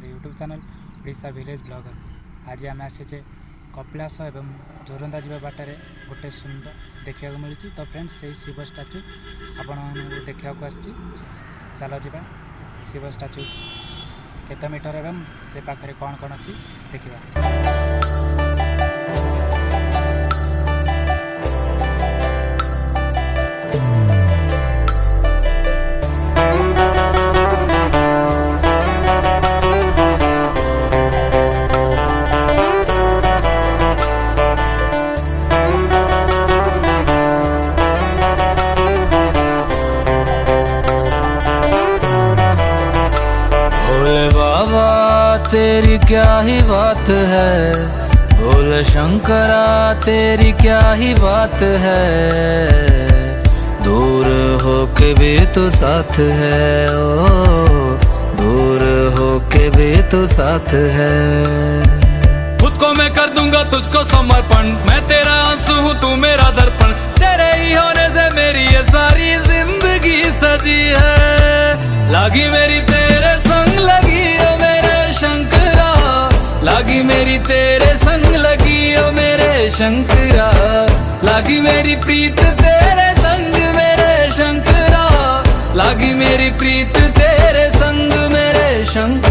YouTube channel Odisha village blogger. आज आम आसीचे कपिलास एवं जोरंदा जावा बाटर गोटे सुंदर देखा मिली। तो फ्रेंड्स से शिव स्टाच्यू आपण देखा चल जा शिव स्टाच्यू केते मीटर एवं से पाखे कौन कौन अच्छी देखा। तेरी क्या ही बात है, भोले शंकरा तेरी क्या ही बात है। दूर होके भी तो साथ है, ओ दूर होके भी तो साथ है। खुद को मैं कर दूंगा तुझको समर्पण, मैं तेरा आंसू हूँ तू मेरा दर्पण। तेरे ही होने से मेरी ये सारी जिंदगी सजी है। लागी मेरी तेरे संग लगी ओ मेरे शंकरा, लागी मेरी तेरे संग लगी ओ मेरे शंकरा। लागी मेरी प्रीत तेरे संग मेरे शंकरा, लागी मेरी प्रीत तेरे संग मेरे शंकरा।